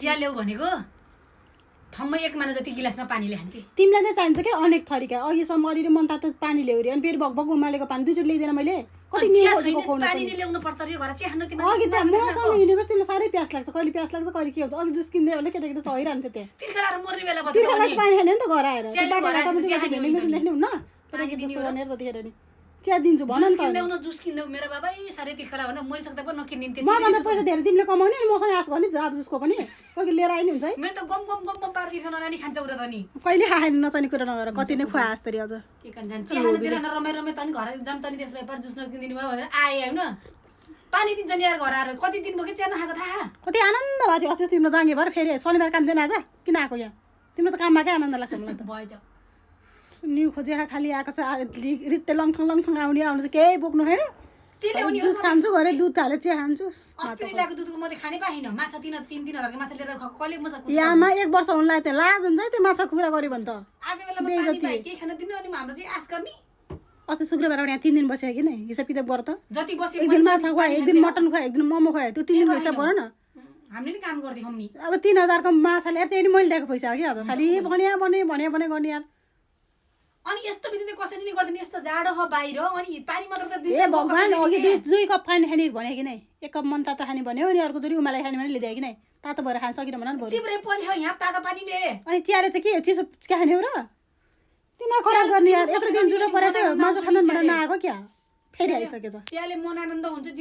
चिया ल्याऊ भनेको ठम्मै 1 माना जति गिलासमा पानी ल्याउन के तिमीलाई नै चाहिन्छ के अनेक थरीका अघिसम्म अलि मन तातो पानी ल्याउ रे अनि फेरि भगभग उमालेको पानी दुईचोटि ल्याइदिएन मैले कति चिया निको छैन पानी नै ल्याउनु पर्छ रे घर चिया खानु तिमीले अघि त मसँग युनिभर्सिटीमा साह्रै प्यास लाग्छ कहिले प्यास लाग्छ कहिले के हुन्छ अघि जुस किन्दै होला केटाकेटा त हैरान थियो त्यहाँ तिर्खलाएर मर्ने बेला भयो तिर्खलास पानी खाने नि त घर आएर चिया ल्याऊ, घर आएर चिया खाने हो नि त। लेख्नु हुन्न पानी दिने हो र। भनेर जतिखेर नि चिया दिन्छु भन जुस नि त किन्देऊ न जुस किन्देऊ मेरो बाबा साह्रै तिर्खला भन मरिसक्दा पनि नकिन्दिन् मभन्दा पैसा धेरै तिमीले कमाउने अनि मसँग आश गर्ने जाब जुसको पनि कोही लिएर आइनि हुन्छ है मेरो त गम गम गम गम पार तिर्खा नरानी खान्छ उता त नि कहिले खाएन नचाहिने कुरा नगर कति नै खुवा जस्तरी अझ के कान जान्छ चिया खानु दिएर रमाइ रमाइ तनी घर जाम तनी त्यसमा पार जुस नकिन्दिनु भयो भनेर आए हैन पानी दिन्छ नि यार घर आएर कति दिन भयो के चिया नखाएको थाहा कति आनन्द भएको थियो अस्ति तिम्रो जाँगे भएर फेरि शनिबार काम थिएन आज किन आएको यहाँ तिम्रो त काममा क्या आनन्द लाग्छ मलाई त भएछ न्यु खोजेर खाली आएको छ रित्ते लङथङ लङथङ आउने आउनु चाहिँ केही बोक्नु होइन त्यसले पनि जुस खान्छु घरै दुध हालेर चिया खान्छु अस्ति ल्याएको दुधको म चाहिँ खानै पाइनँ माछा 3 हजारको माछा लिएर कहिले म यामा 1 वर्ष हुन लाग्यो लाज हुन्छ है त्यो माछा कुरा गर्यो भने त आगे बेलामा पानी पाए के खान दिनु अनि हाम्रो चाहिँ आश गर्ने अस्ति शुक्रबार यहाँ 3 दिन बसेको कि नै हिसाब किताब गर त जति बसे एक दिन माछा खुवायो एक दिन मटन खुवायो एक दिन मोमो खुवायो त्यो 3 दिनको हिसाब गर न हामीले नि काम गर्दियौँ नि अब 3000 को माछा ल्याएर त्यही मैले दिएको पैसा हो कि हजुर खालि भने गर्ने यार अनि यस्तो बित्दै कसैले नि गर्दैन यस्तो जाडो हो बाहिर अनि पानी मात्र त ए भगवान अघि 2 कप पानी खाने भने कि नै 1 कप मन तातो खाने भन्यो अनि अर्को जोडी उमाले खाने भने लिइदिए कि नै तातो भएर खान सकिन भन न भोलि चिप्रे पल्यो यहाँ तातो पानीले अनि चियाले चाहिँ के चिसो खाने हो र तिमीलाई खराब गर्ने यार यत्रो दिन जुरो परेको थियो मासु खानु भनेर नआएको क्या फेरि आइसकेछ चियाले मन आनन्द हुन्छ